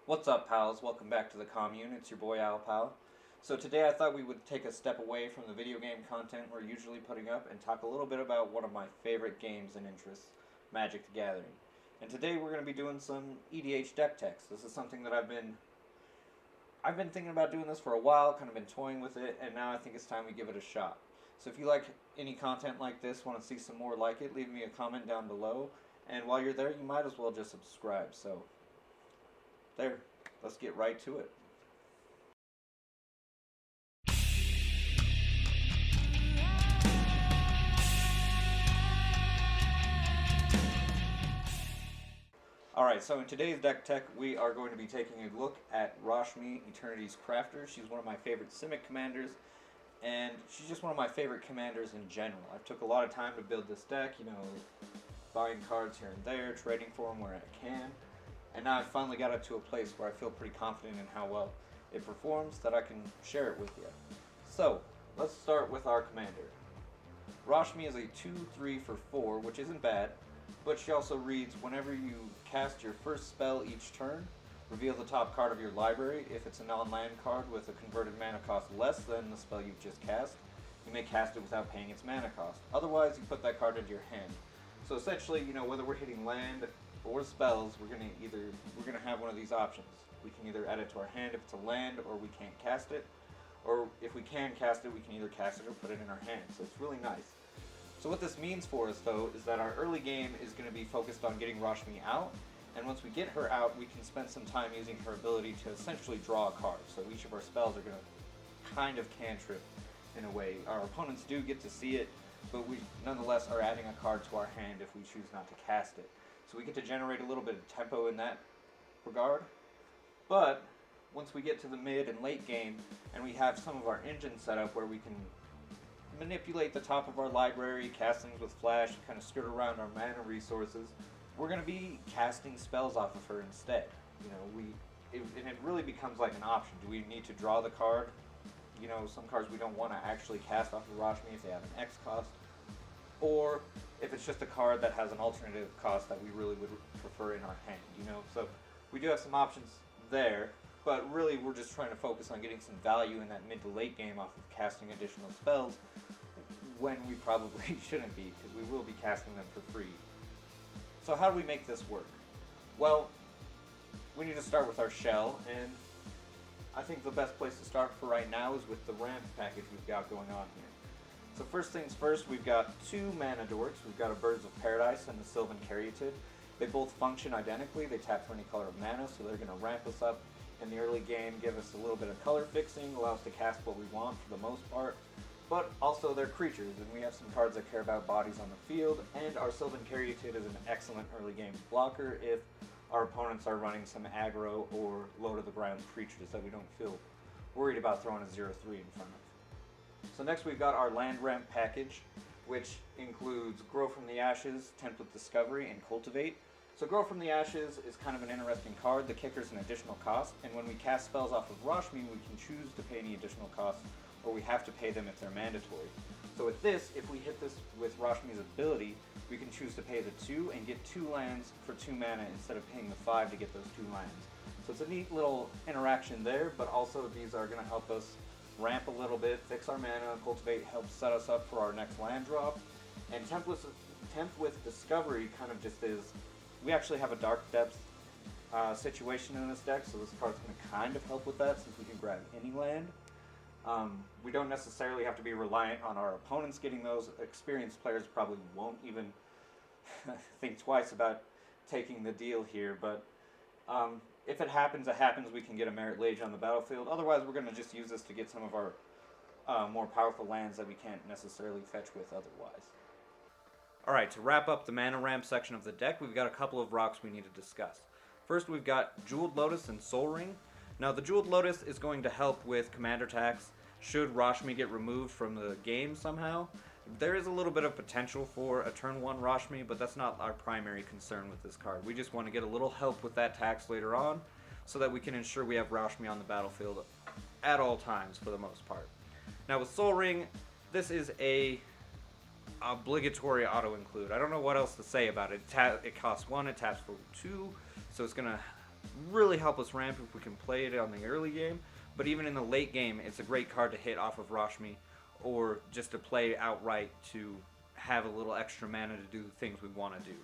What's up, pals? Welcome back to the commune. It's your boy Al Pal. So today I thought we would take a step away from the video game content we're usually putting up and talk a little bit about one of my favorite games and interests, Magic the Gathering. And today we're going to be doing some EDH deck techs. This is something that I've been thinking about doing this for a while, kind of been toying with it, and now I think it's time we give it a shot. So if you like any content like this, want to see some more like it, leave me a comment down below. And while you're there, you might as well just subscribe. So there, let's get right to it. Alright, so in today's deck tech, we are going to be taking a look at Rashmi, Eternities Crafter. She's one of my favorite Simic commanders, and she's just one of my favorite commanders in general. I've took a lot of time to build this deck, buying cards here and there, trading for them where I can. And now I've finally got it to a place where I feel pretty confident in how well it performs that I can share it with you. So, let's start with our commander. Rashmi is a 2/3 for 4, which isn't bad, but she also reads, whenever you cast your first spell each turn, reveal the top card of your library. If it's a non-land card with a converted mana cost less than the spell you've just cast, you may cast it without paying its mana cost. Otherwise, you put that card into your hand. So essentially, whether we're hitting land or spells, we're gonna have one of these options. We can either add it to our hand if it's a land, or we can't cast it. Or if we can cast it, we can either cast it or put it in our hand. So it's really nice. So what this means for us, though, is that our early game is going to be focused on getting Rashmi out, and once we get her out, we can spend some time using her ability to essentially draw a card. So each of our spells are going to kind of cantrip in a way. Our opponents do get to see it, but we nonetheless are adding a card to our hand if we choose not to cast it. So we get to generate a little bit of tempo in that regard. But once we get to the mid and late game, and we have some of our engines set up where we can manipulate the top of our library, cast things with flash, kind of skirt around our mana resources, we're going to be casting spells off of her instead. And it really becomes like an option. Do we need to draw the card? Some cards we don't want to actually cast off of Rashmi if they have an X cost, or if it's just a card that has an alternative cost that we really would prefer in our hand. So we do have some options there, but really we're just trying to focus on getting some value in that mid to late game off of casting additional spells when we probably shouldn't be, because we will be casting them for free. So how do we make this work? Well, we need to start with our shell, and I think the best place to start for right now is with the ramp package we've got going on here. So first things first, we've got two mana dorks. We've got a Birds of Paradise and the Sylvan Caryatid. They both function identically. They tap for any color of mana, so they're going to ramp us up in the early game, give us a little bit of color fixing, allow us to cast what we want for the most part. But also they're creatures, and we have some cards that care about bodies on the field, and our Sylvan Caryatid is an excellent early game blocker if our opponents are running some aggro or low to the ground creatures that we don't feel worried about throwing a 0/3 in front of. So next we've got our land ramp package, which includes Grow from the Ashes, Template Discovery, and Cultivate. So Grow from the Ashes is kind of an interesting card. The kicker's an additional cost, and when we cast spells off of Rashmi, we can choose to pay any additional costs, or we have to pay them if they're mandatory. So with this, if we hit this with Rashmi's ability, we can choose to pay the 2 and get 2 lands for 2 mana instead of paying the 5 to get those 2 lands. So it's a neat little interaction there, but also these are going to help us ramp a little bit, fix our mana. Cultivate helps set us up for our next land drop. And Tempt with Discovery kind of just is, we actually have a Dark Depths situation in this deck, so this card's going to kind of help with that since we can grab any land. We don't necessarily have to be reliant on our opponents getting those. Experienced players probably won't even think twice about taking the deal here, but if it happens, it happens. We can get a Merit Lage on the battlefield. Otherwise, we're going to just use this to get some of our more powerful lands that we can't necessarily fetch with otherwise. Alright, to wrap up the mana ramp section of the deck, we've got a couple of rocks we need to discuss. First, we've got Jeweled Lotus and Soul Ring. Now, the Jeweled Lotus is going to help with commander attacks should Rashmi get removed from the game somehow. There is a little bit of potential for a turn 1 Rashmi, but that's not our primary concern with this card. We just want to get a little help with that tax later on so that we can ensure we have Rashmi on the battlefield at all times for the most part. Now with Soul Ring, this is a obligatory auto include. I don't know what else to say about it. It costs 1, it taps for 2, so it's gonna really help us ramp if we can play it on the early game, but even in the late game, it's a great card to hit off of Rashmi, or just to play outright to have a little extra mana to do the things we want to do.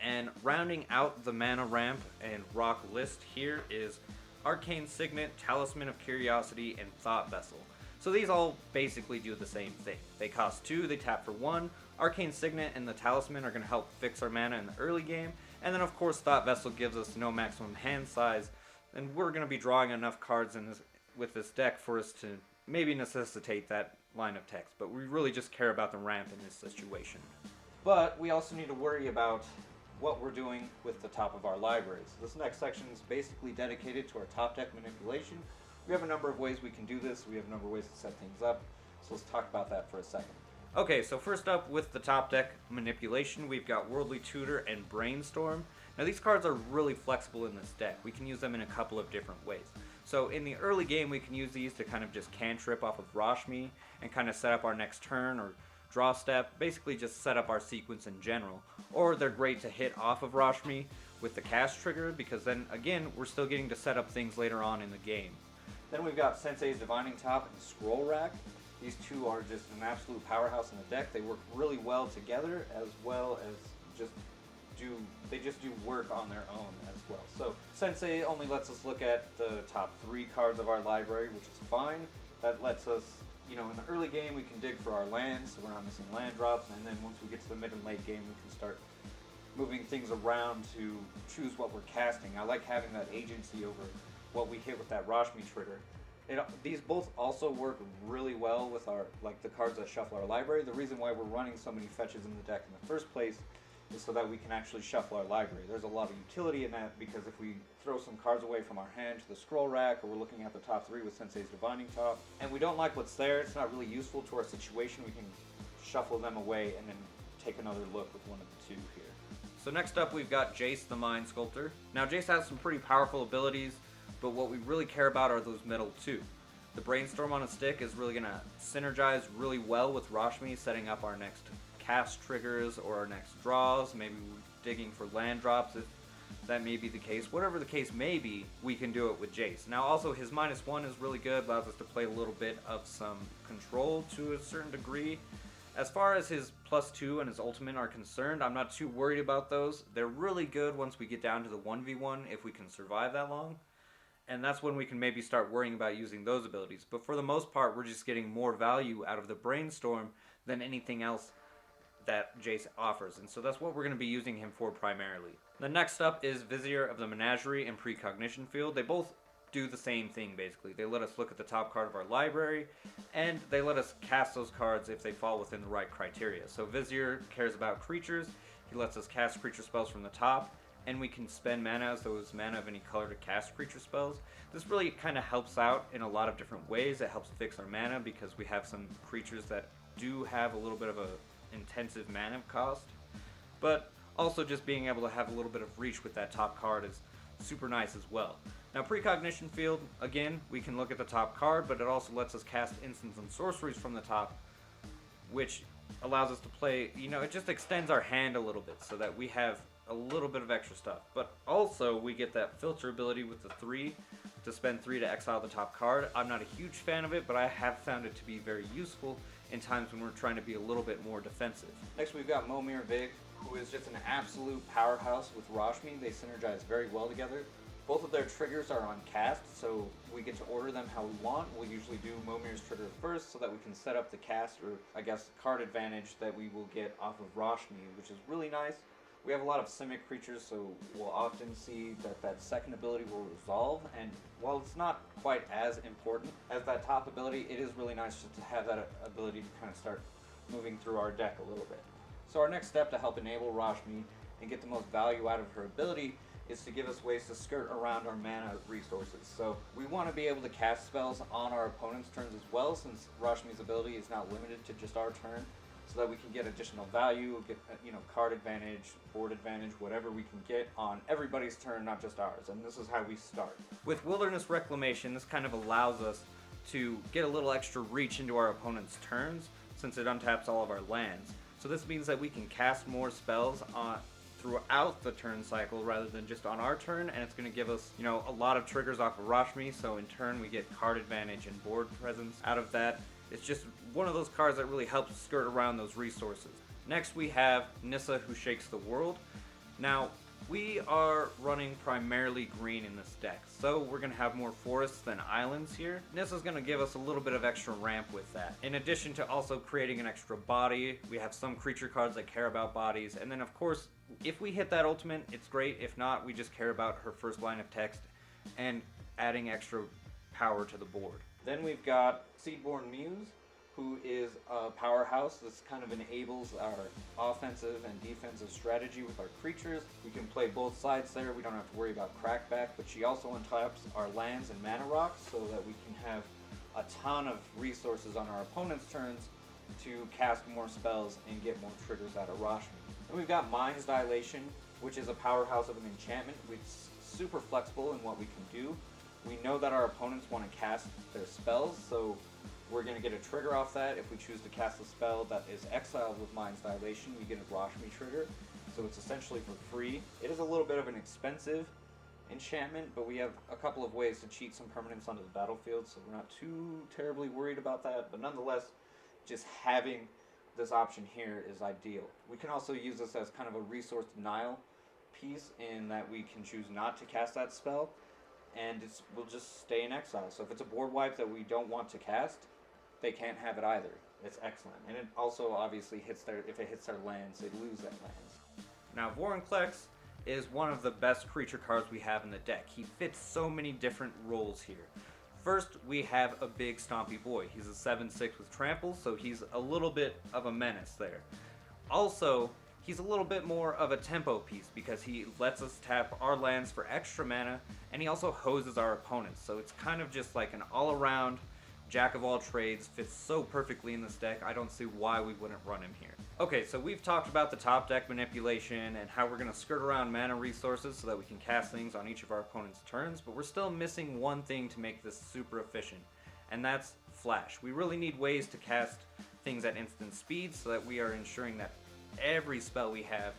And rounding out the mana ramp and rock list here is Arcane Signet, Talisman of Curiosity, and Thought Vessel. So these all basically do the same thing. They cost 2, they tap for 1. Arcane Signet and the Talisman are going to help fix our mana in the early game. And then of course Thought Vessel gives us no maximum hand size, and we're going to be drawing enough cards with this deck for us to maybe necessitate that line of text. But we really just care about the ramp in this situation. But we also need to worry about what we're doing with the top of our libraries. This next section is basically dedicated to our top deck manipulation. We have a number of ways we can do this. We have a number of ways to set things up. So let's talk about that for a second. Okay, so first up with the top deck manipulation, we've got Worldly Tutor and Brainstorm. Now these cards are really flexible in this deck. We can use them in a couple of different ways. So in the early game, we can use these to kind of just cantrip off of Rashmi and kind of set up our next turn or draw step, basically just set up our sequence in general. Or they're great to hit off of Rashmi with the cast trigger, because then again, we're still getting to set up things later on in the game. Then we've got Sensei's Divining Top and Scroll Rack. These two are just an absolute powerhouse in the deck. They work really well together, as well as they just do work on their own as well. So Sensei only lets us look at the top 3 cards of our library, which is fine. That lets us, in the early game we can dig for our lands, so we're not missing land drops, and then once we get to the mid and late game we can start moving things around to choose what we're casting. I like having that agency over what we hit with that Rashmi trigger. These both also work really well with the cards that shuffle our library. The reason why we're running so many fetches in the deck in the first place is so that we can actually shuffle our library. There's a lot of utility in that, because if we throw some cards away from our hand to the scroll rack, or we're looking at the top 3 with Sensei's Divining Top, and we don't like what's there, it's not really useful to our situation, we can shuffle them away and then take another look with one of the 2 here. So next up we've got Jace the Mind Sculptor. Now Jace has some pretty powerful abilities, but what we really care about are those middle 2. The Brainstorm on a stick is really going to synergize really well with Rashmi, setting up our next cast triggers or our next draws. Maybe we're digging for land drops if that may be the case. Whatever the case may be, we can do it with Jace. Now also his -1 is really good, allows us to play a little bit of some control to a certain degree. As far as his +2 and his ultimate are concerned, I'm not too worried about those. They're really good once we get down to the 1v1 if we can survive that long. And that's when we can maybe start worrying about using those abilities. But for the most part, we're just getting more value out of the Brainstorm than anything else that Jace offers. And so that's what we're going to be using him for primarily. The next up is Vizier of the Menagerie and Precognition Field. They both do the same thing, basically. They let us look at the top card of our library, and they let us cast those cards if they fall within the right criteria. So Vizier cares about creatures. He lets us cast creature spells from the top, and we can spend mana as though it's mana of any color to cast creature spells. This really kind of helps out in a lot of different ways. It helps fix our mana because we have some creatures that do have a little bit of a intensive mana cost, but also just being able to have a little bit of reach with that top card is super nice as well. Now Precognition Field, again, we can look at the top card, but it also lets us cast instants and sorceries from the top, which allows us to play, it just extends our hand a little bit so that we have a little bit of extra stuff. But also we get that filter ability with the 3 to spend 3 to exile the top card. I'm not a huge fan of it, but I have found it to be very useful in times when we're trying to be a little bit more defensive. Next we've got Momir Vig, who is just an absolute powerhouse with Rashmi. They synergize very well together. Both of their triggers are on cast, so we get to order them how we want. We'll usually do Momir's trigger first so that we can set up the cast, or I guess card advantage that we will get off of Rashmi, which is really nice. We have a lot of Simic creatures, so we'll often see that second ability will resolve, and while it's not quite as important as that top ability, it is really nice just to have that ability to kind of start moving through our deck a little bit. So our next step to help enable Rashmi and get the most value out of her ability is to give us ways to skirt around our mana resources. So we want to be able to cast spells on our opponent's turns as well, since Rashmi's ability is not limited to just our turn, so that we can get additional value, get card advantage, board advantage, whatever we can get on everybody's turn, not just ours. And this is how we start. With Wilderness Reclamation, this kind of allows us to get a little extra reach into our opponent's turns, since it untaps all of our lands. So this means that we can cast more spells throughout the turn cycle rather than just on our turn, and it's going to give us, you know, a lot of triggers off of Rashmi, so in turn we get card advantage and board presence out of that. It's just one of those cards that really helps skirt around those resources. Next we have Nissa, who shakes the world. Now, we are running primarily green in this deck, so we're going to have more forests than islands here. Nissa's going to give us a little bit of extra ramp with that. In addition to also creating an extra body, we have some creature cards that care about bodies, and then of course, if we hit that ultimate, it's great. If not, we just care about her first line of text and adding extra power to the board. Then we've got Seedborn Muse, who is a powerhouse. This kind of enables our offensive and defensive strategy with our creatures. We can play both sides there. We don't have to worry about crackback, but she also untaps our lands and mana rocks so that we can have a ton of resources on our opponent's turns to cast more spells and get more triggers out of Rashmi. Then we've got Mind's Dilation, which is a powerhouse of an enchantment. It's super flexible in what we can do. We know that our opponents want to cast their spells, so we're going to get a trigger off that. If we choose to cast a spell that is exiled with Mind's Dilation, we get a Rashmi trigger. So it's essentially for free. It is a little bit of an expensive enchantment, but we have a couple of ways to cheat some permanents onto the battlefield, so we're not too terribly worried about that. But nonetheless, just having this option here is ideal. We can also use this as kind of a resource denial piece in that we can choose not to cast that spell, and we'll just stay in exile. So if it's a board wipe that we don't want to cast, they can't have it either. It's excellent. And it also obviously hits if it hits their lands, they lose that lands. Now, Vorinclex is one of the best creature cards we have in the deck. He fits so many different roles here. First, we have a big stompy boy. He's a 7/6 with trample, so he's a little bit of a menace there. Also, he's a little bit more of a tempo piece because he lets us tap our lands for extra mana, and he also hoses our opponents. So it's kind of just like an all-around jack of all trades, fits so perfectly in this deck. I don't see why we wouldn't run him here. Okay, so we've talked about the top deck manipulation and how we're going to skirt around mana resources so that we can cast things on each of our opponent's turns, but we're still missing one thing to make this super efficient, and that's flash. We really need ways to cast things at instant speed so that we are ensuring that every spell we have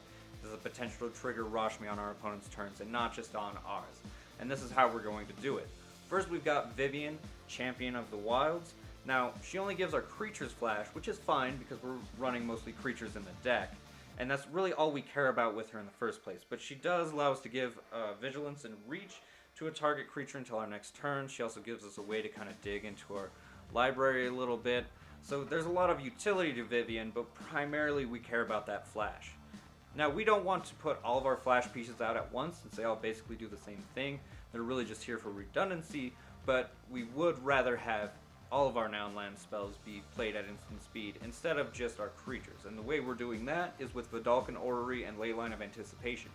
is a potential to trigger Rashmi on our opponent's turns and not just on ours. And this is how we're going to do it. First, we've got Vivian, Champion of the Wilds. Now, she only gives our creatures flash, which is fine because we're running mostly creatures in the deck, and that's really all we care about with her in the first place. But she does allow us to give Vigilance and Reach to a target creature until our next turn. She also gives us a way to kind of dig into our library a little bit. So there's a lot of utility to Vivian, but primarily we care about that flash. Now, we don't want to put all of our flash pieces out at once since they all basically do the same thing. They're really just here for redundancy, but we would rather have all of our noun land spells be played at instant speed instead of just our creatures. And the way we're doing that is with Vidalcan Orrery and Leyline of Anticipation.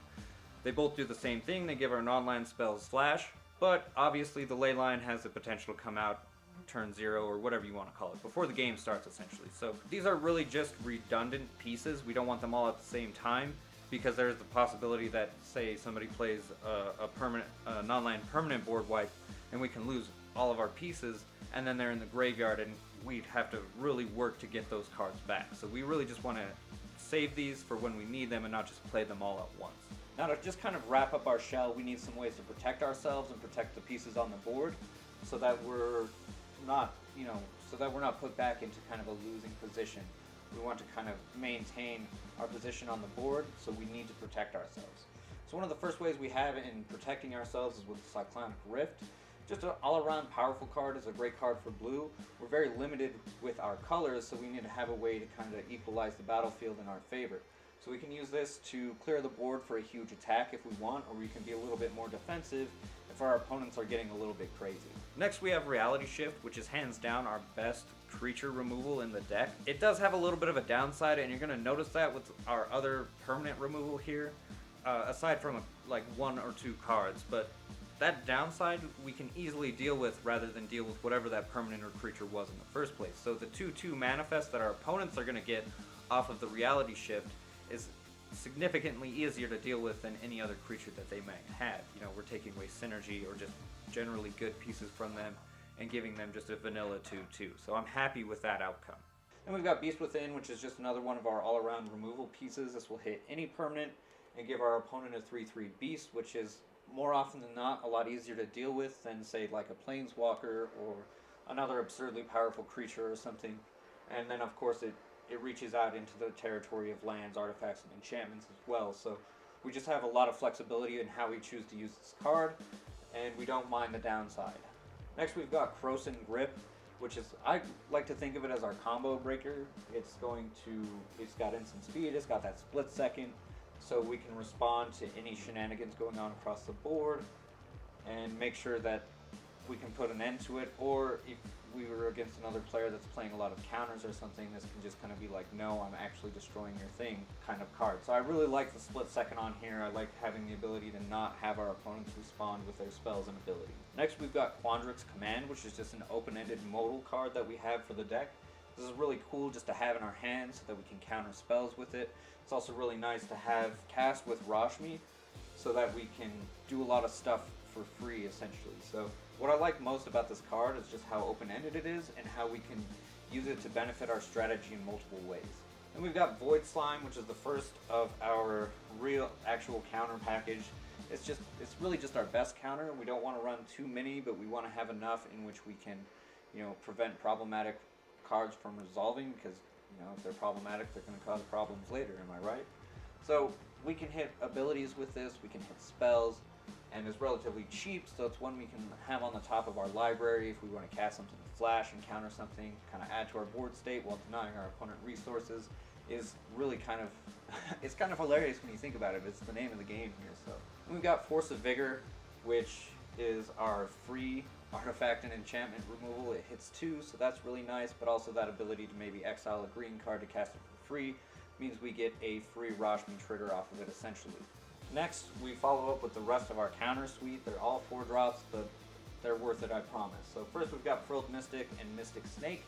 They both do the same thing. They give our non-land spells flash, but obviously the Leyline has the potential to come out turn 0 or whatever you want to call it, before the game starts essentially. So these are really just redundant pieces. We don't want them all at the same time because there's the possibility that, say, somebody plays a non-land permanent board wipe and we can lose all of our pieces and then they're in the graveyard and we'd have to really work to get those cards back. So we really just want to save these for when we need them and not just play them all at once. Now, to just kind of wrap up our shell, we need some ways to protect ourselves and protect the pieces on the board so that we're not, put back into kind of a losing position. We want to kind of maintain our position on the board, so we need to protect ourselves. So one of the first ways we have in protecting ourselves is with Cyclonic Rift. Just an all-around powerful card. Is a great card for blue. We're very limited with our colors, so we need to have a way to kind of equalize the battlefield in our favor. So we can use this to clear the board for a huge attack if we want, or we can be a little bit more defensive if our opponents are getting a little bit crazy. Next we have Reality Shift, which is hands down our best creature removal in the deck. It does have a little bit of a downside, and you're going to notice that with our other permanent removal here, aside from like 1 or 2 cards, but that downside we can easily deal with rather than deal with whatever that permanent or creature was in the first place. So the 2/2 manifest that our opponents are going to get off of the Reality Shift is significantly easier to deal with than any other creature that they might have. You know, we're taking away synergy or just generally good pieces from them and giving them just a vanilla 2/2. So I'm happy with that outcome. Then we've got Beast Within, which is just another one of our all-around removal pieces. This will hit any permanent and give our opponent a 3/3 beast, which is more often than not a lot easier to deal with than, say, like a planeswalker or another absurdly powerful creature or something. And then, of course, it reaches out into the territory of lands, artifacts, and enchantments as well. So we just have a lot of flexibility in how we choose to use this card, and we don't mind the downside. Next, we've got Krosan Grip, which is, I like to think of it as our combo breaker. It's got instant speed, it's got that split second, so we can respond to any shenanigans going on across the board and make sure that we can put an end to it. Or if we were against another player that's playing a lot of counters or something, this can just kind of be like, no, I'm actually destroying your thing kind of card. So I really like the split second on here. I like having the ability to not have our opponents respond with their spells and abilities. Next, we've got Quandrix Command, which is just an open-ended modal card that we have for the deck. This is really cool just to have in our hands so that we can counter spells with it. It's also really nice to have cast with Rashmi so that we can do a lot of stuff for free, essentially. So what I like most about this card is just how open-ended it is and how we can use it to benefit our strategy in multiple ways. And we've got Void Slime, which is the first of our real actual counter package. It's really just our best counter. We don't want to run too many, but we want to have enough in which we can, prevent problematic cards from resolving, because, if they're problematic, they're going to cause problems later, am I right? So we can hit abilities with this, we can hit spells, and it's relatively cheap, so it's one we can have on the top of our library if we want to cast something with flash and counter something, kind of add to our board state while denying our opponent resources. Is really kind of, it's kind of hilarious when you think about it. It's the name of the game here. So and we've got Force of Vigor, which is our free artifact and enchantment removal. It hits 2, so that's really nice, but also that ability to maybe exile a green card to cast it for free means we get a free Rashmi trigger off of it, essentially. Next, we follow up with the rest of our counter suite. They're all 4 drops, but they're worth it, I promise. So first we've got Frilled Mystic and Mystic Snake.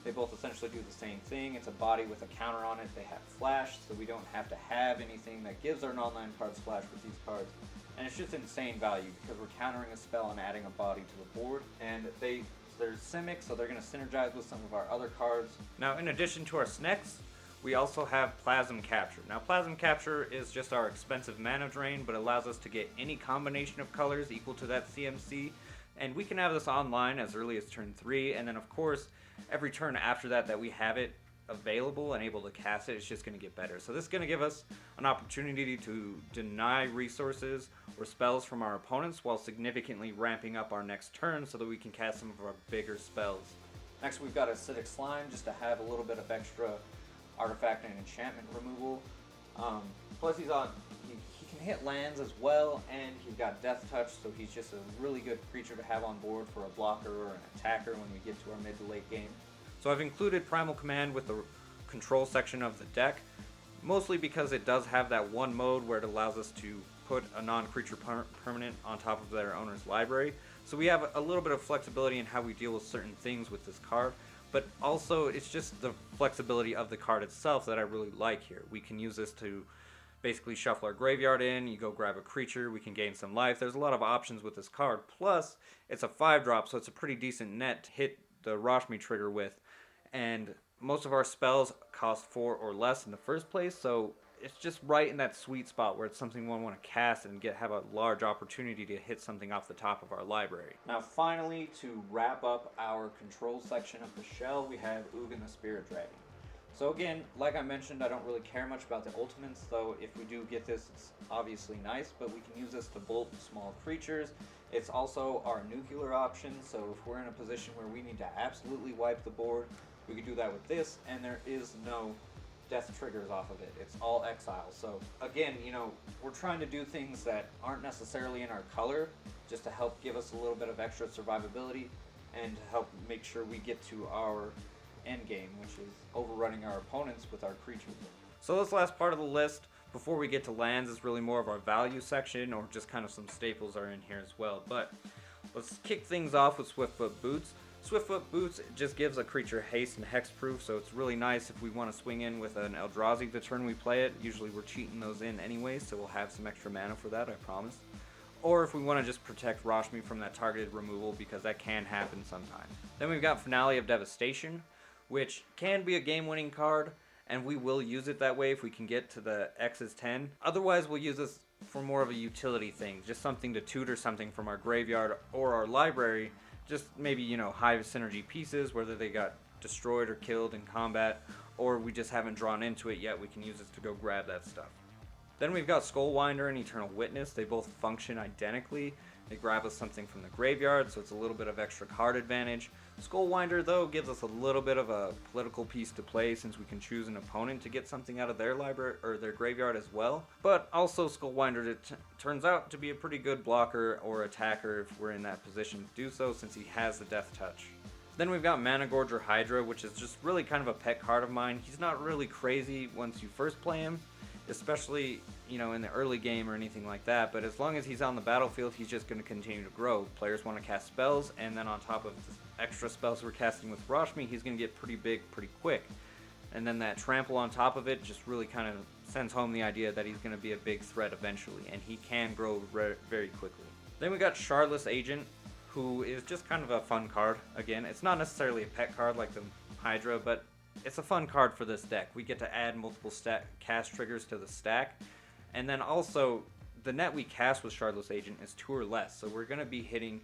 They both essentially do the same thing. It's a body with a counter on it. They have flash, so we don't have to have anything that gives our non-land cards flash with these cards. And it's just insane value because we're countering a spell and adding a body to the board. And they're Simic, so they're going to synergize with some of our other cards. Now, in addition to our snacks, we also have Plasm Capture. Now, Plasm Capture is just our expensive mana drain, but allows us to get any combination of colors equal to that CMC. And we can have this online as early as turn 3, and then of course, every turn after that we have it available and able to cast it, it's just going to get better. So this is going to give us an opportunity to deny resources or spells from our opponents while significantly ramping up our next turn so that we can cast some of our bigger spells. Next, we've got Acidic Slime, just to have a little bit of extra artifact and enchantment removal. Plus he can hit lands as well, and he's got Death Touch, so he's just a really good creature to have on board for a blocker or an attacker when we get to our mid to late game. So I've included Primal Command with the control section of the deck, mostly because it does have that one mode where it allows us to put a non-creature permanent on top of their owner's library. So we have a little bit of flexibility in how we deal with certain things with this card, but also it's just the flexibility of the card itself that I really like here. We can use this to basically shuffle our graveyard in, you go grab a creature, we can gain some life. There's a lot of options with this card. Plus, it's a 5-drop, so it's a pretty decent net to hit the Rashmi trigger with. And most of our spells cost 4 or less in the first place, so it's just right in that sweet spot where it's something we want to cast and have a large opportunity to hit something off the top of our library. Now finally, to wrap up our control section of the shell, we have Ugin the Spirit Dragon. So again, like I mentioned, I don't really care much about the ultimates, though if we do get this, it's obviously nice, but we can use this to bolt small creatures. It's also our nuclear option, so if we're in a position where we need to absolutely wipe the board, we can do that with this, and there is no death triggers off of it. It's all exile. So again, we're trying to do things that aren't necessarily in our color, just to help give us a little bit of extra survivability, and to help make sure we get to our end game, which is overrunning our opponents with our creatures. So this last part of the list, before we get to lands, is really more of our value section, or just kind of some staples are in here as well. But let's kick things off with Swiftfoot Boots. Swiftfoot Boots just gives a creature haste and hexproof, so it's really nice if we want to swing in with an Eldrazi the turn we play it. Usually we're cheating those in anyway, so we'll have some extra mana for that, I promise. Or if we want to just protect Rashmi from that targeted removal, because that can happen sometimes. Then we've got Finale of Devastation, which can be a game-winning card, and we will use it that way if we can get to the X's 10. Otherwise, we'll use this for more of a utility thing, just something to tutor something from our graveyard or our library, just maybe, you know, high synergy pieces, whether they got destroyed or killed in combat, or we just haven't drawn into it yet, we can use this to go grab that stuff. Then we've got Skullwinder and Eternal Witness. They both function identically. They grab us something from the graveyard, so it's a little bit of extra card advantage. Skullwinder, though, gives us a little bit of a political piece to play, since we can choose an opponent to get something out of their library or their graveyard as well. But also, Skullwinder turns out to be a pretty good blocker or attacker if we're in that position to do so, since he has the Death Touch. Then we've got Managorger Hydra, which is just really kind of a pet card of mine. He's not really crazy once you first play him, especially, you know, in the early game or anything like that, but as long as he's on the battlefield, he's just going to continue to grow. Players want to cast spells, and then on top of the extra spells we're casting with Rashmi, he's going to get pretty big pretty quick. And then that trample on top of it just really kind of sends home the idea that he's going to be a big threat eventually, and he can grow very quickly. Then we got Shardless Agent, who is just kind of a fun card. Again, it's not necessarily a pet card like the Hydra, but it's a fun card for this deck. We get to add multiple cast triggers to the stack, and then also the net we cast with Shardless Agent is 2 or less, so we're going to be hitting,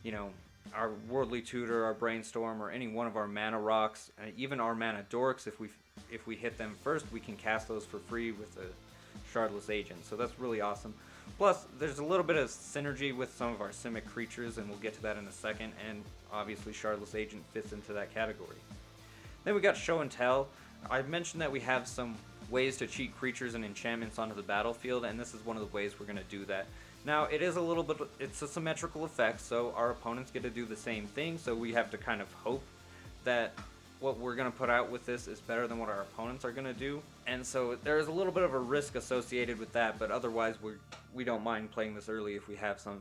you know, our Worldly Tutor, our Brainstorm, or any one of our Mana Rocks, even our Mana Dorks. If we hit them first, we can cast those for free with the Shardless Agent, so that's really awesome. Plus, there's a little bit of synergy with some of our Simic creatures, and we'll get to that in a second, and obviously Shardless Agent fits into that category. Then we got Show and Tell. I mentioned that we have some ways to cheat creatures and enchantments onto the battlefield, and this is one of the ways we're going to do that. Now, it's a symmetrical effect, so our opponents get to do the same thing, so we have to kind of hope that what we're going to put out with this is better than what our opponents are going to do. And so there is a little bit of a risk associated with that, but otherwise we don't mind playing this early if we have some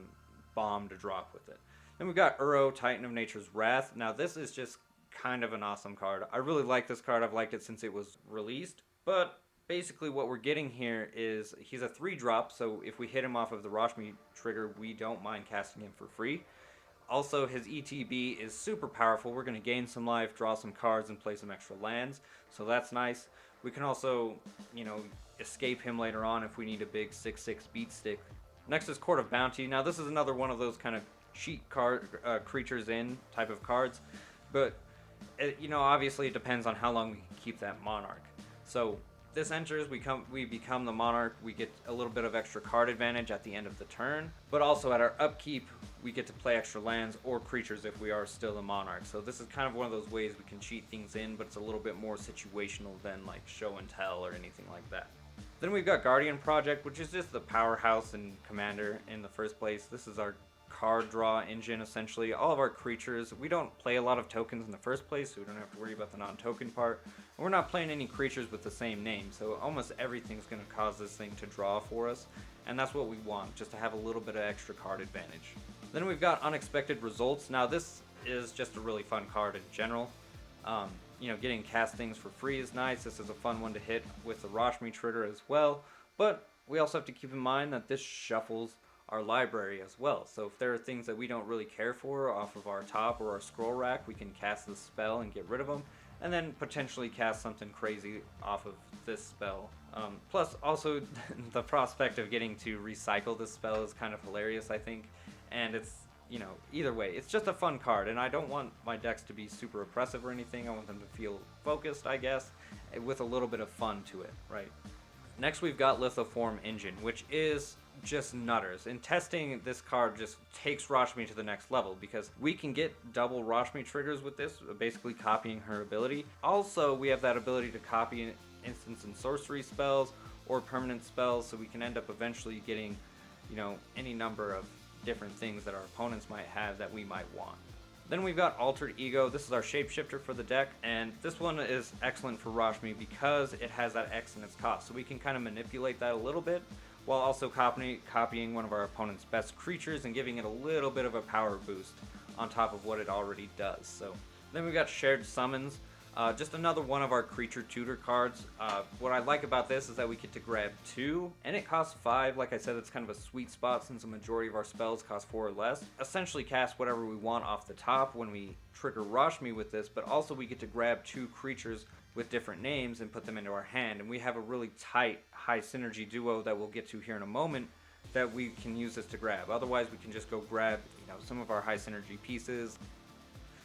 bomb to drop with it. Then we've got Uro, Titan of Nature's Wrath. Now, this is just kind of an awesome card. I really like this card. I've liked it since it was released. But basically what we're getting here is he's a 3-drop, so if we hit him off of the Rashmi trigger, we don't mind casting him for free. Also, his ETB is super powerful. We're going to gain some life, draw some cards, and play some extra lands, so that's nice. We can also, you know, escape him later on if we need a big 6/6 beat stick. Next is Court of Bounty. Now, this is another one of those kind of cheat card creatures in type of cards, but you know, obviously it depends on how long we can keep that Monarch. So this enters, we become the Monarch, we get a little bit of extra card advantage at the end of the turn, but also at our upkeep, we get to play extra lands or creatures if we are still the Monarch. So this is kind of one of those ways we can cheat things in, but it's a little bit more situational than like Show and Tell or anything like that. Then we've got Guardian Project, which is just the powerhouse and commander in the first place. This is our card draw engine, essentially. All of our creatures, we don't play a lot of tokens in the first place, so we don't have to worry about the non-token part. And we're not playing any creatures with the same name, so almost everything's going to cause this thing to draw for us, and that's what we want, just to have a little bit of extra card advantage. Then we've got Unexpected Results. Now this is just a really fun card in general. You know, getting cast things for free is nice. This is a fun one to hit with the Rashmi trigger as well, but we also have to keep in mind that this shuffles our library as well. So if there are things that we don't really care for off of our top or our scroll rack, we can cast this spell and get rid of them, and then potentially cast something crazy off of this spell. Plus, also, the prospect of getting to recycle this spell is kind of hilarious, I think, and it's, you know, either way, it's just a fun card, and I don't want my decks to be super oppressive or anything. I want them to feel focused, I guess, with a little bit of fun to it, right? Next, we've got Lithoform Engine, which is just nutters. In testing, this card just takes Rashmi to the next level, because we can get double Rashmi triggers with this, basically copying her ability. Also, we have that ability to copy instance and sorcery spells or permanent spells, so we can end up eventually getting, you know, any number of different things that our opponents might have that we might want. Then we've got Altered Ego. This is our shapeshifter for the deck, and this one is excellent for Rashmi because it has that X in its cost, so we can kind of manipulate that a little bit while also copying one of our opponent's best creatures and giving it a little bit of a power boost on top of what it already does. So then we've got Shared Summons. Just another one of our creature tutor cards. What I like about this is that we get to grab 2, and it costs 5. Like I said, it's kind of a sweet spot since the majority of our spells cost 4 or less. Essentially cast whatever we want off the top when we trigger Rashmi with this, but also we get to grab 2 creatures with different names and put them into our hand. And we have a really tight, high synergy duo that we'll get to here in a moment that we can use this to grab. Otherwise, we can just go grab, some of our high synergy pieces.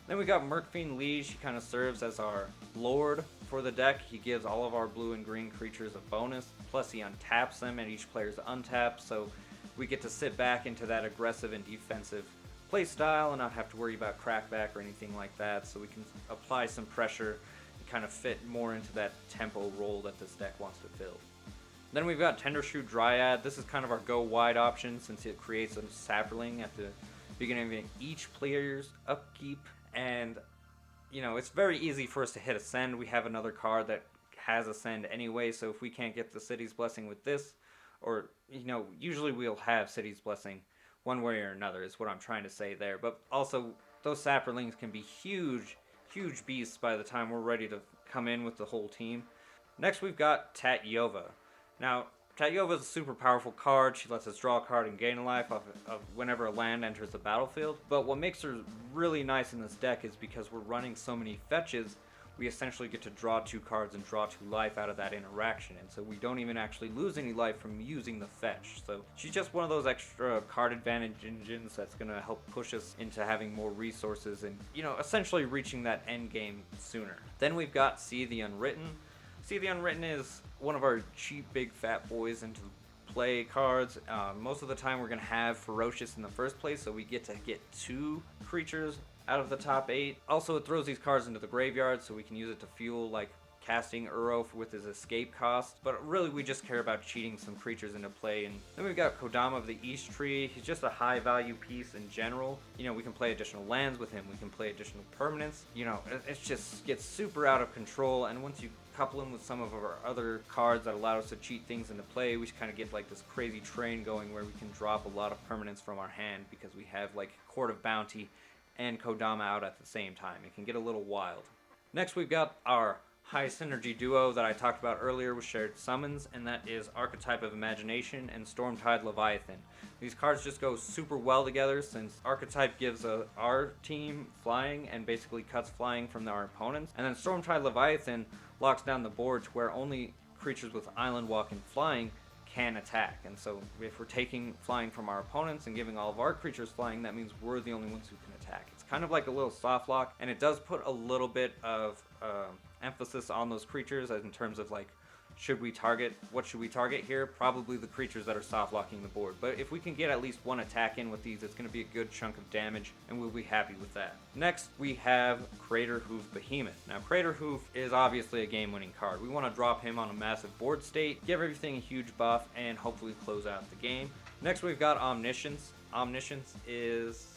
Then we got Murkfiend Liege. He kind of serves as our lord for the deck. He gives all of our blue and green creatures a bonus. Plus, he untaps them and each player's untapped. So we get to sit back into that aggressive and defensive play style and not have to worry about crackback or anything like that. So we can apply some pressure and kind of fit more into that tempo role that this deck wants to fill. Then we've got Tendershoot Dryad. This is kind of our go wide option since it creates a sapling at the beginning of each player's upkeep. And, it's very easy for us to hit Ascend. We have another card that has Ascend anyway, so if we can't get the City's Blessing with this, or, usually we'll have City's Blessing one way or another is what I'm trying to say there. But also, those saplings can be huge, huge beasts by the time we're ready to come in with the whole team. Next, we've got Tatyova. Now, Tatyova is a super powerful card. She lets us draw a card and gain a life off of whenever a land enters the battlefield. But what makes her really nice in this deck is because we're running so many fetches, we essentially get to draw 2 cards and draw 2 life out of that interaction. And so we don't even actually lose any life from using the fetch. So she's just one of those extra card advantage engines that's going to help push us into having more resources and, essentially reaching that end game sooner. Then we've got See the Unwritten. See the Unwritten is one of our cheap big fat boys into play cards. Most of the time we're going to have Ferocious in the first place, so we get to get 2 creatures out of the top 8. Also, it throws these cards into the graveyard, so we can use it to fuel like casting Uro with his escape cost. But really, we just care about cheating some creatures into play. And then we've got Kodama of the East Tree. He's just a high value piece in general. We can play additional lands with him. We can play additional permanents. It just gets super out of control. And once you couple him with some of our other cards that allow us to cheat things into play, we kind of get like this crazy train going where we can drop a lot of permanents from our hand because we have like Court of Bounty and Kodama out at the same time. It can get a little wild. Next, we've got our high synergy duo that I talked about earlier with shared summons, and that is Archetype of Imagination and Stormtide Leviathan. These cards just go super well together since Archetype gives our team flying and basically cuts flying from our opponents, and then Stormtide Leviathan locks down the board to where only creatures with Island Walk and Flying can attack. And so if we're taking flying from our opponents and giving all of our creatures flying, that means we're the only ones who can attack. It's kind of like a little soft lock, and it does put a little bit of emphasis on those creatures in terms of like, what should we target here? Probably the creatures that are soft locking the board. But if we can get at least one attack in with these, it's going to be a good chunk of damage, and we'll be happy with that. Next, we have Crater Hoof Behemoth. Now, Crater Hoof is obviously a game-winning card. We want to drop him on a massive board state, give everything a huge buff, and hopefully close out the game. Next, we've got Omniscience. Omniscience is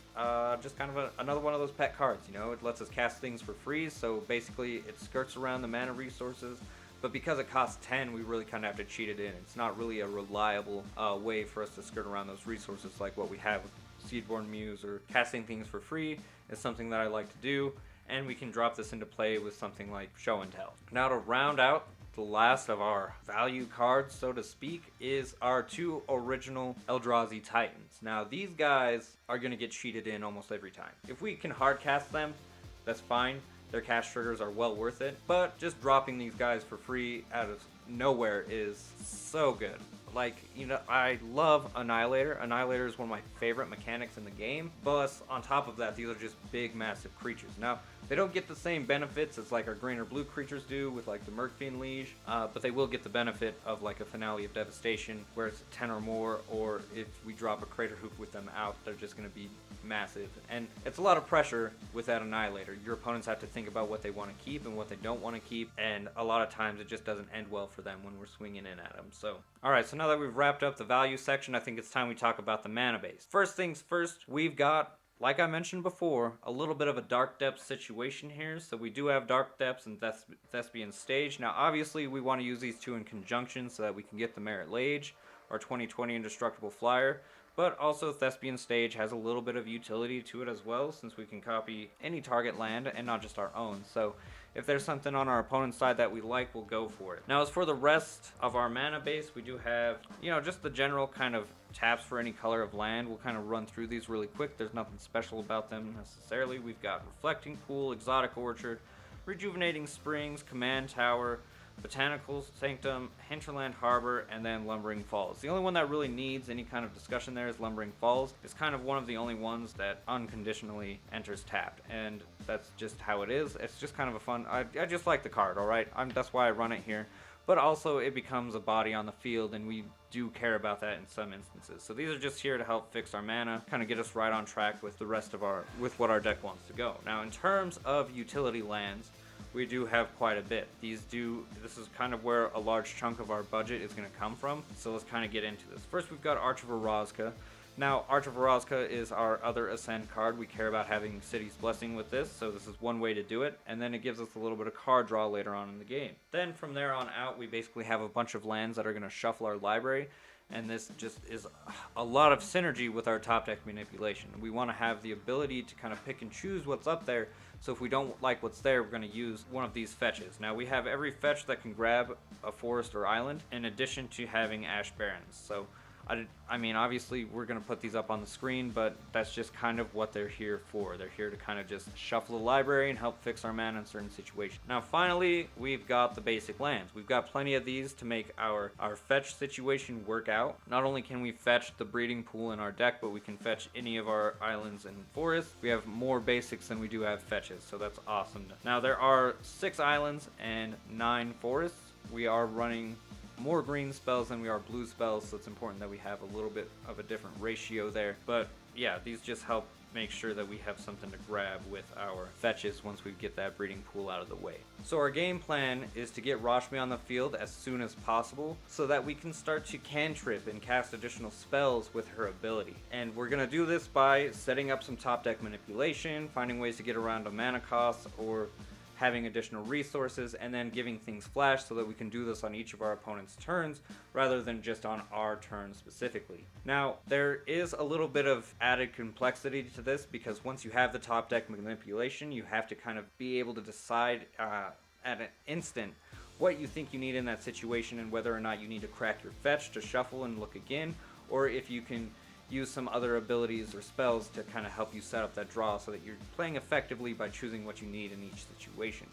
just kind of another one of those pet cards. It lets us cast things for free, so basically it skirts around the mana resources. But because it costs 10, we really kind of have to cheat it in. It's not really a reliable way for us to skirt around those resources like what we have with Seedborn Muse, or casting things for free is something that I like to do. And we can drop this into play with something like Show and Tell. Now, to round out the last of our value cards, so to speak, is our 2 original Eldrazi Titans. Now, these guys are going to get cheated in almost every time. If we can hard cast them, that's fine. Their cast triggers are well worth it, but just dropping these guys for free out of nowhere is so good. Like, I love Annihilator. Annihilator is one of my favorite mechanics in the game. Plus, on top of that, these are just big, massive creatures. Now, they don't get the same benefits as like our green or blue creatures do with like the Murkfiend Liege, but they will get the benefit of like a Finale of Devastation where it's 10 or more, or if we drop a Crater Hoof with them out, they're just going to be massive. And it's a lot of pressure with that Annihilator. Your opponents have to think about what they want to keep and what they don't want to keep, and a lot of times it just doesn't end well for them when we're swinging in at them. So, alright, so now that we've wrapped up the value section, I think it's time we talk about the mana base. First things first, we've got, like I mentioned before, a little bit of a Dark Depths situation here. So we do have Dark Depths and Thespian Stage. Now, obviously, we want to use these 2 in conjunction so that we can get the Merit Lage, our 2020 Indestructible Flyer. But also, Thespian Stage has a little bit of utility to it as well, since we can copy any target land and not just our own. So if there's something on our opponent's side that we like, we'll go for it. Now, as for the rest of our mana base, we do have, just the general kind of taps for any color of land. We'll kind of run through these really quick. There's nothing special about them necessarily. We've got Reflecting Pool, Exotic Orchard, Rejuvenating Springs, Command Tower, Botanical Sanctum, Hinterland Harbor, and then Lumbering Falls. The only one that really needs any kind of discussion there is Lumbering Falls. It's kind of one of the only ones that unconditionally enters tapped, and that's just how it is. It's just kind of a fun... I just like the card, alright? That's why I run it here. But also, it becomes a body on the field, and we do care about that in some instances. So these are just here to help fix our mana, kind of get us right on track with the rest of with what our deck wants to go. Now, in terms of utility lands, we do have quite a bit. This is kind of where a large chunk of our budget is going to come from. So let's kind of get into this. First, we've got Arch of Orazca. Now, Arch of Orazca is our other Ascend card. We care about having City's Blessing with this, so this is one way to do it. And then it gives us a little bit of card draw later on in the game. Then from there on out, we basically have a bunch of lands that are going to shuffle our library. And this just is a lot of synergy with our top deck manipulation. We want to have the ability to kind of pick and choose what's up there. So if we don't like what's there, we're going to use one of these fetches. Now we have every fetch that can grab a forest or island, in addition to having Ash Barrens. So I mean, obviously we're going to put these up on the screen, but that's just kind of what they're here for. They're here to kind of just shuffle the library and help fix our mana in certain situations. Now finally, we've got the basic lands. We've got plenty of these to make our fetch situation work out. Not only can we fetch the breeding pool in our deck, but we can fetch any of our islands and forests. We have more basics than we do have fetches, so that's awesome. Now there are 6 islands and 9 forests. We are running more green spells than we are blue spells, so it's important that we have a little bit of a different ratio there. But yeah, these just help make sure that we have something to grab with our fetches once we get that breeding pool out of the way. So our game plan is to get Rashmi on the field as soon as possible so that we can start to cantrip and cast additional spells with her ability. And we're going to do this by setting up some top deck manipulation, finding ways to get around a mana cost, or having additional resources, and then giving things flash so that we can do this on each of our opponent's turns rather than just on our turn specifically. Now, there is a little bit of added complexity to this because once you have the top deck manipulation, you have to kind of be able to decide at an instant what you think you need in that situation and whether or not you need to crack your fetch to shuffle and look again, or if you can use some other abilities or spells to kind of help you set up that draw so that you're playing effectively by choosing what you need in each situation.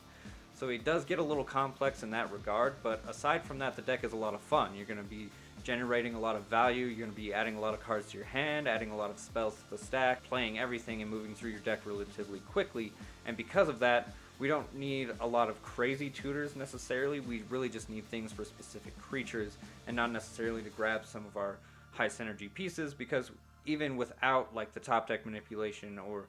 So it does get a little complex in that regard, but aside from that, the deck is a lot of fun. You're going to be generating a lot of value, you're going to be adding a lot of cards to your hand, adding a lot of spells to the stack, playing everything and moving through your deck relatively quickly, and because of that, we don't need a lot of crazy tutors necessarily. We really just need things for specific creatures and not necessarily to grab some of our high synergy pieces, because even without like the top deck manipulation or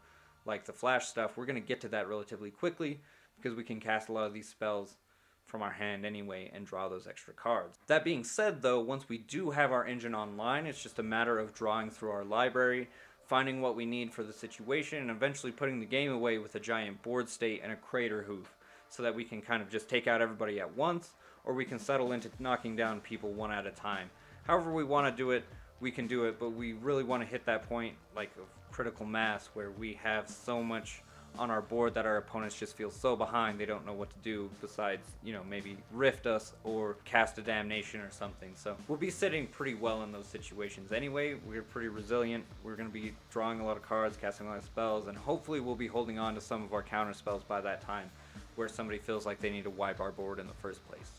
like the flash stuff, we're going to get to that relatively quickly because we can cast a lot of these spells from our hand anyway and draw those extra cards. That being said though, once we do have our engine online, it's just a matter of drawing through our library, finding what we need for the situation, and eventually putting the game away with a giant board state and a crater hoof so that we can kind of just take out everybody at once, or we can settle into knocking down people one at a time. However we want to do it, we can do it, but we really want to hit that point like of critical mass where we have so much on our board that our opponents just feel so behind they don't know what to do besides, you know, maybe rift us or cast a damnation or something. So we'll be sitting pretty well in those situations anyway. We're pretty resilient. We're going to be drawing a lot of cards, casting a lot of spells, and hopefully we'll be holding on to some of our counter spells by that time where somebody feels like they need to wipe our board in the first place.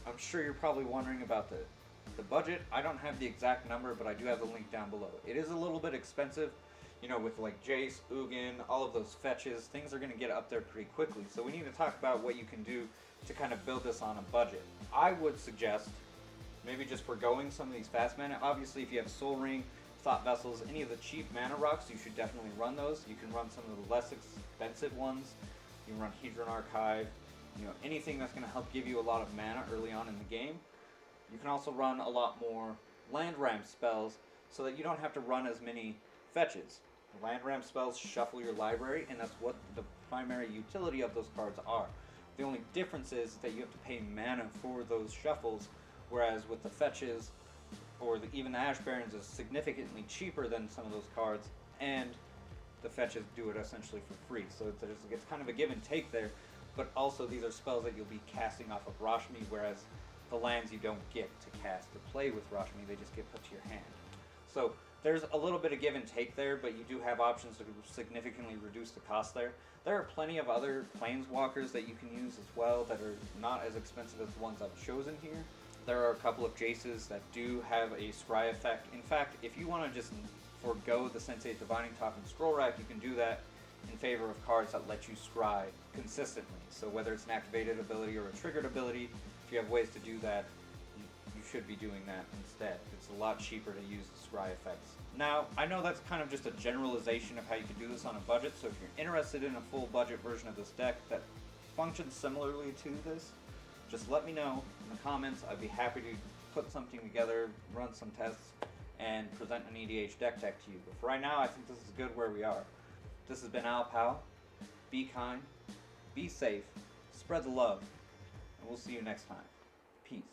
I'm sure you're probably wondering about the budget. I don't have the exact number, but I do have the link down below. It is a little bit expensive, you know, with like Jace, Ugin, all of those fetches. Things are going to get up there pretty quickly, so we need to talk about what you can do to kind of build this on a budget. I would suggest maybe just foregoing some of these fast mana. Obviously, if you have Soul Ring, Thought Vessels, any of the cheap mana rocks, you should definitely run those. You can run some of the less expensive ones. You can run Hedron Archive, you know, anything that's going to help give you a lot of mana early on in the game. You can also run a lot more land ramp spells so that you don't have to run as many fetches. Land ramp spells shuffle your library, and that's what the primary utility of those cards are. The only difference is that you have to pay mana for those shuffles, whereas with the fetches, or even the Ash Barrens, is significantly cheaper than some of those cards, and the fetches do it essentially for free. So it's kind of a give and take there, but also these are spells that you'll be casting off of Rashmi, whereas the lands you don't get to cast to play with Rashmi, they just get put to your hand. So There's a little bit of give and take there, but you do have options to significantly reduce the cost there. There are plenty of other planeswalkers that you can use as well that are not as expensive as the ones I've chosen here. There are a couple of Jaces that do have a scry effect. In fact, if you want to just forego the Sensei Divining Top and Scroll Rack, you can do that in favor of cards that let you scry consistently. So whether it's an activated ability or a triggered ability, if you have ways to do that, you should be doing that instead. It's a lot cheaper to use the scry effects. Now, I know that's kind of just a generalization of how you can do this on a budget, so if you're interested in a full budget version of this deck that functions similarly to this, just let me know in the comments. I'd be happy to put something together, run some tests, and present an EDH deck tech to you. But for right now, I think this is good where we are. This has been Al Pal. Be kind, be safe, spread the love, and we'll see you next time. Peace.